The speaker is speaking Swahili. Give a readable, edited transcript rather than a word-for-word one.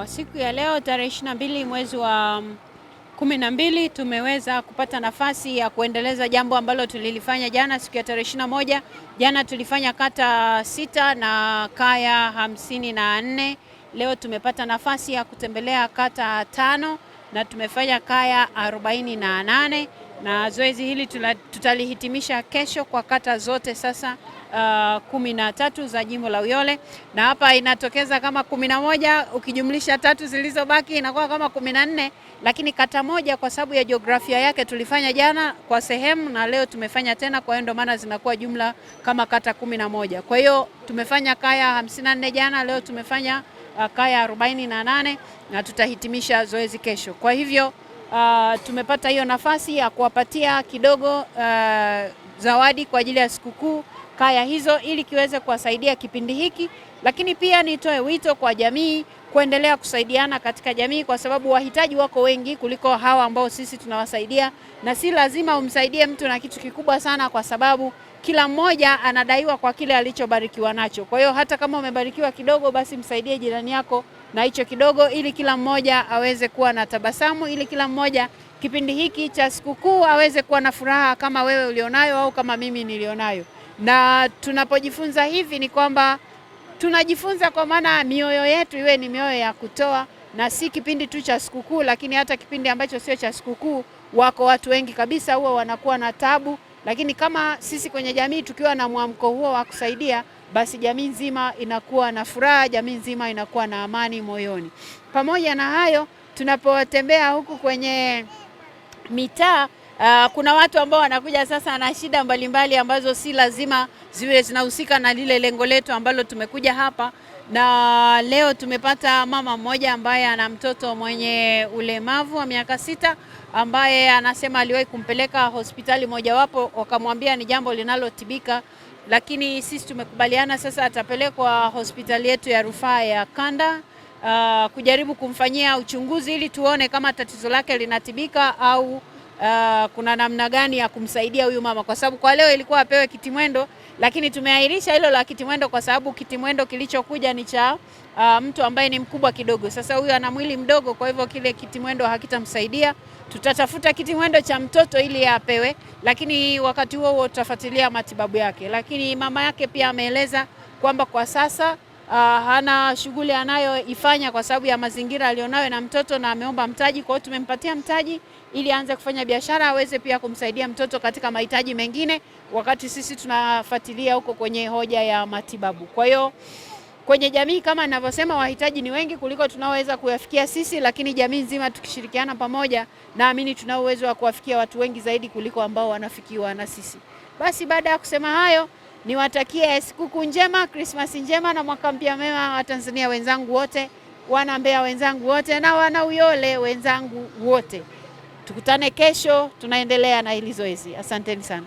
Kwa siku ya leo tarehe 22 mwezi wa 12 tumeweza kupata nafasi ya kuendeleza jambo ambalo tulilifanya jana siku ya tarehe 21. Jana tulifanya kata 6 na kaya 54. Leo tumepata nafasi ya kutembelea kata 5 na tumefanya kaya 48, na zoezi hili tutalihitimisha kesho kwa kata zote sasa 13 za jimbo la Uyole, na hapa inatokeza kama 11 ukijumlisha 3 zilizobaki inakuwa kama 14, lakini kata moja kwa sababu ya jiografia yake tulifanya jana kwa sehemu na leo tumefanya tena, kwa hiyo ndio maana zinakuwa jumla kama kata 11. Kwa hiyo tumefanya kaya 54 jana, leo tumefanya kaya 48 na tutahitimisha zoezi kesho. Kwa hivyo tumepata hiyo nafasi ya kuwapatia kidogo zawadi kwa ajili ya sikukuu kaya hizo ili kiweze kuwasaidia kipindi hiki, lakini pia nitoe wito kwa jamii kuendelea kusaidiana katika jamii, kwa sababu wahitaji wako wengi kuliko hawa ambao sisi tunawasaidia, na si lazima umsaidie mtu na kitu kikubwa sana, kwa sababu kila mmoja anadaiwa kwa kile alichobarikiwa nacho. Kwa hiyo hata kama umebarikiwa kidogo, basi msaidie jirani yako na hicho kidogo, ili kila mmoja aweze kuwa na tabasamu, ili kila mmoja kipindi hiki cha sikukuu aweze kuwa na furaha kama wewe ulionayo au kama mimi nilionayo. Na tunapojifunza hivi ni kwamba tunajifunza kwa maana mioyo yetu iwe ni mioyo ya kutoa, na si kipindi tu cha sikukuu, lakini hata kipindi ambacho sio cha sikukuu wako watu wengi kabisa huwa wanakuwa na tabu, lakini kama sisi kwenye jamii tukiwa na mwamko huo wa kusaidia, basi jamii nzima inakuwa na furaha, jamii nzima inakuwa na amani moyoni. Pamoja na hayo, tunapotembea huku kwenye mitaa kuna watu ambao wanakuja sasa na shida mbalimbali ambazo si lazima ziwe zinahusika na lile lengo letu ambalo tumekuja hapa. Na leo tumepata mama mmoja ambaye ana mtoto mwenye ulemavu wa miaka 6 ambaye anasema aliwahi kumpeleka hospitali mojawapo, wakamwambia ni jambo linalotibika, lakini sisi tumekubaliana sasa atapelekwa hospitali yetu ya rufaa ya Kanda kujaribu kumfanyia uchunguzi ili tuone kama tatizo lake linatibika au kuna namna gani ya kumsaidia huyu mama, kwa sababu kwa leo ilikuwa apewe kitimwendo, lakini tumeahirisha hilo la kitimwendo kwa sababu kitimwendo kilichokuja ni cha mtu ambaye ni mkubwa kidogo. Sasa huyu ana mwili mdogo, kwa hivyo kile kitimwendo hakitamsaidia. Tutatafuta kitimwendo cha mtoto ili apewe, lakini wakati huo tutafuatilia matibabu yake. Lakini mama yake pia ameeleza kwamba kwa sasa hana shughuli anayoifanya kwa sababu ya mazingira alionayo na mtoto, na ameomba mtaji. Kwa hiyo tumempatia mtaji ili aanze kufanya biashara, aweze pia kumsaidia mtoto katika mahitaji mengine, wakati sisi tunafuatilia huko kwenye hoja ya matibabu. Kwa hiyo kwenye jamii kama ninavyosema, wahitaji ni wengi kuliko tunaweza kuyafikia sisi, lakini jamii nzima tukishirikiana pamoja, naamini tuna uwezo wa kuwafikia watu wengi zaidi kuliko ambao wanafikiwa na sisi. Basi baada ya kusema hayo, niwatakie sikukuu njema, Krismasi njema na mwaka mpya mema wa Tanzania wenzangu wote, wana Mbeya wenzangu wote na wana Uyole wenzangu wote. Tukutane kesho, tunaendelea na hili zoezi. Asanteni sana.